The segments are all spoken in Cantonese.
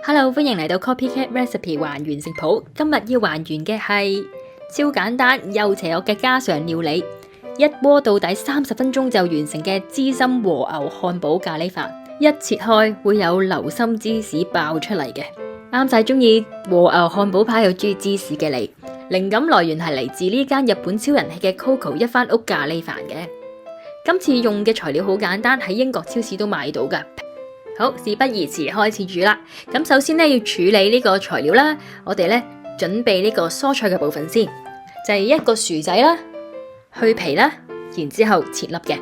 Hello， 歡迎嚟到 Copycat Recipe 還原食譜。今日要還原嘅係超簡單又邪惡嘅家常料理，一鍋到底30分鐘就完成嘅芝心和牛漢堡咖喱飯。一切開會有流心芝士爆出嚟嘅，啱晒中意和牛漢堡扒又中意芝士嘅你。靈感來源係嚟自呢間日本超人氣嘅 Coco 一番屋咖喱飯嘅。今次用嘅材料好簡單，喺英國超市都買到噶。好，事不宜遲，開始煮啦。咁首先咧要處理呢個材料啦，我哋咧準備呢個蔬菜嘅部分先，就係一個薯仔啦，去皮啦，然之後切粒嘅。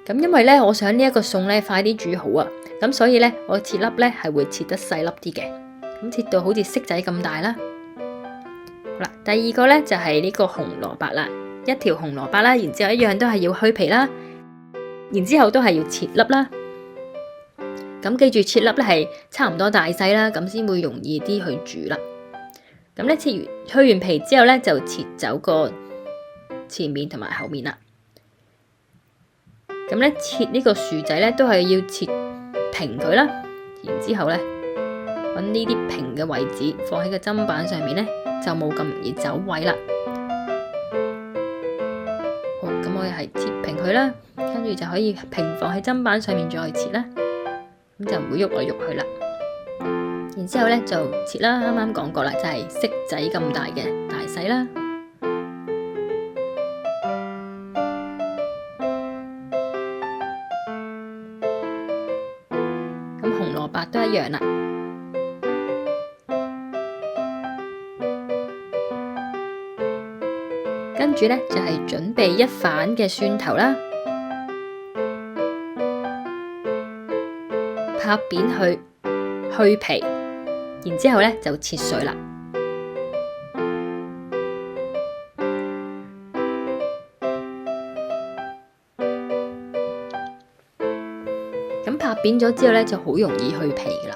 咁因為咧我想呢一個餸咧快啲煮好啊，咁所以咧我切粒咧係會切得細粒啲嘅，咁切到好似骰仔咁大啦。好啦，第二個咧就係呢個紅蘿蔔啦，一條紅蘿蔔啦，然之後一樣都係要去皮啦。然之後都係要切粒啦，咁記住切粒咧係差唔多大細啦，咁先會容易啲去煮啦。咁咧去完皮之後咧就切走個前面同埋後面啦。咁咧切呢個薯仔咧都係要切平佢啦，然之後咧揾呢啲平嘅位置放喺個砧板上面咧就冇咁容易走位啦。好，咁我哋係切平佢啦。跟住就可以平放喺砧板上面再切啦，咁就唔會喐來喐去啦。然之後咧就切啦，啱啱講過啦，就係骰仔咁大嘅大細啦。咁紅蘿蔔都一樣啦。跟住咧就係準備一瓣嘅蒜頭啦。拍扁去皮，然之後咧就切碎啦。咁拍扁咗之後咧就好容易去皮噶啦。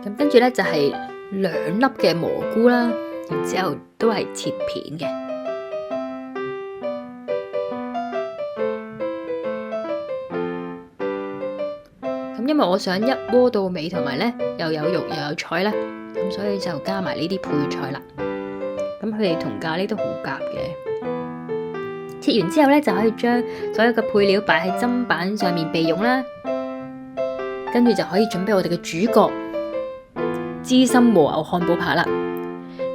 咁跟住咧就係2粒嘅蘑菇啦，然之後都係切片嘅。因為我想一鍋到尾，同埋咧又有肉又有菜啦，咁所以就加埋呢啲配菜啦。咁佢哋同咖喱都好夾嘅。切完之後咧就可以將所有嘅配料擺喺砧板上面備用啦。跟住就可以準備我哋嘅主角芝心和牛漢堡扒啦。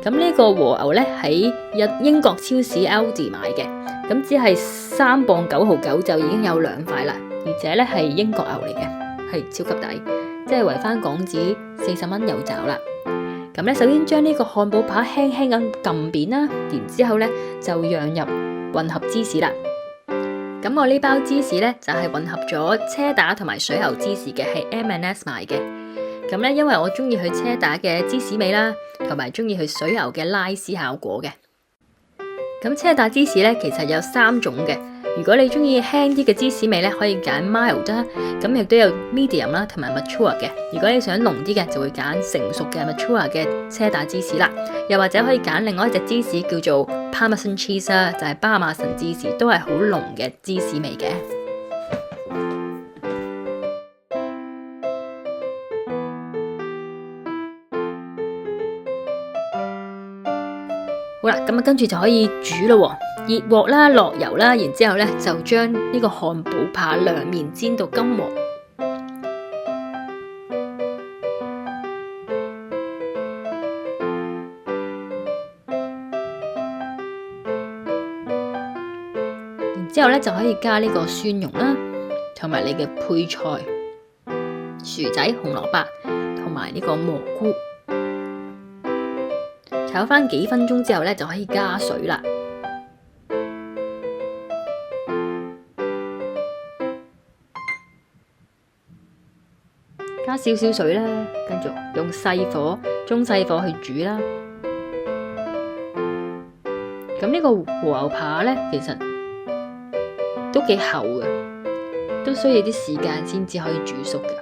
咁呢個和牛咧喺英國超市 Aldi 買嘅，咁只係3磅9毫9就已經有2塊啦，而且咧係英國牛嚟嘅。係超級抵，即係圍返港紙40蚊有找啦。咁咧，首先將呢個漢堡扒輕輕咁撳扁啦，然之後咧就釀入混合芝士啦。咁我呢包芝士咧就係混合咗車打同埋水牛芝士嘅，係 M&S 買嘅。咁咧，因為我中意佢車打嘅芝士味啦，同埋中意佢水牛嘅拉絲效果嘅。咁車打芝士咧其實有3種嘅。如果你中意輕啲嘅芝士味咧，可以揀 mild 啦，咁亦都有 medium 啦，同埋 mature 嘅。如果你想濃啲嘅，就會揀成熟嘅 mature 嘅車打芝士啦。又或者可以揀另外一隻芝士叫做 Parmesan cheese 啦，就係巴馬臣芝士，都係好濃嘅芝士味嘅。好啦，咁跟住就可以煮咯喎。熱鑊啦，落油啦，然之後咧就將呢個漢堡扒兩面煎到金黃。然之後咧就可以加呢個蒜蓉啦，同埋你嘅配菜薯仔、紅蘿蔔同埋呢個蘑菇。炒返幾分鐘之後咧就可以加水啦。加少少水啦，跟住用細火、中細火去煮啦。咁呢個和牛扒咧，其實都幾厚嘅，都需要啲時間先至可以煮熟嘅。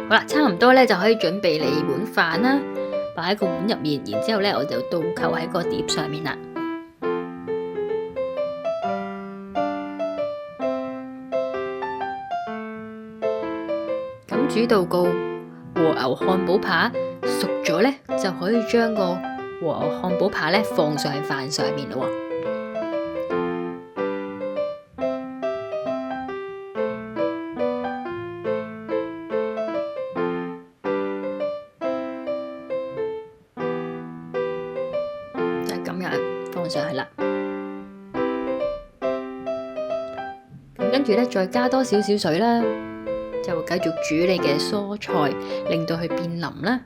好啦，差唔多咧就可以準備你碗飯啦。擺喺個碗入面，然之後咧我就倒扣喺個碟上面啦。咁煮到個和牛漢堡扒熟咗咧，就可以將個和牛漢堡扒咧放上去飯上面咯。就係咁樣放上去啦。咁跟住咧，再加多少少水啦。就繼續煮你嘅蔬菜，令到佢變腍啦。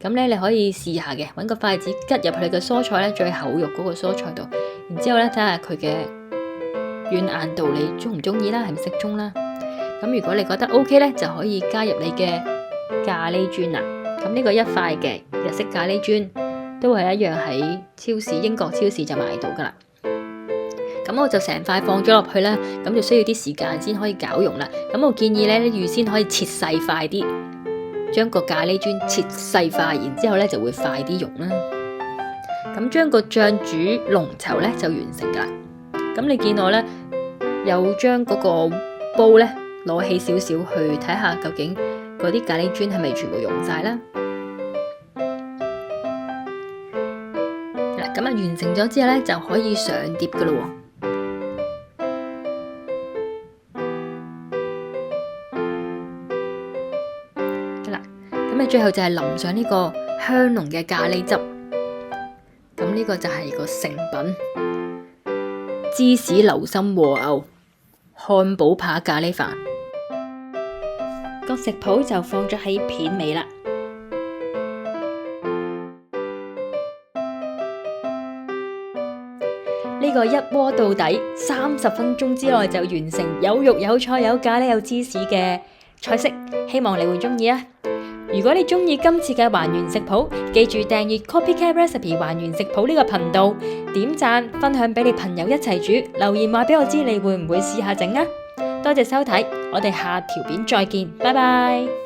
咁咧你可以試下嘅，揾個筷子吉入去你嘅蔬菜咧最厚肉嗰個蔬菜度，然之後咧睇下佢嘅軟硬度你中唔中意啦，係咪適中啦？咁如果你覺得 OK 咧，就可以加入你嘅咖喱磚啦。咁呢個一塊嘅日式咖喱磚都係一樣喺超市英國超市就買到噶啦。咁我就成塊放咗落去啦，咁就需要啲時間先可以攪溶啦。咁我建議咧，預先可以切細塊啲，將個咖喱磚切細塊，然之後咧就會快啲溶啦。咁將個醬煮濃稠咧就完成噶啦。咁你見我咧有將嗰個煲咧攞起少少去睇下，究竟嗰啲咖喱磚係咪全部溶晒啦？嗱，咁完成咗之後咧就可以上碟噶啦喎。咁最後就係淋上呢個香濃嘅咖喱汁，咁呢個就係個成品芝士流心和牛漢堡扒咖喱飯。個食譜就放咗喺片尾啦。呢個一鍋到底，30分鐘之內就完成有肉有菜有咖喱有芝士嘅菜式，希望你會鍾意啊！如果你鍾意今次嘅還原食譜，記住訂閱 Copycat Recipe 還原食譜呢個頻道，點讚分享俾你朋友一齊煮，留言話俾我知你會唔會試下整啊！多謝收睇，我哋下條片再見，拜拜。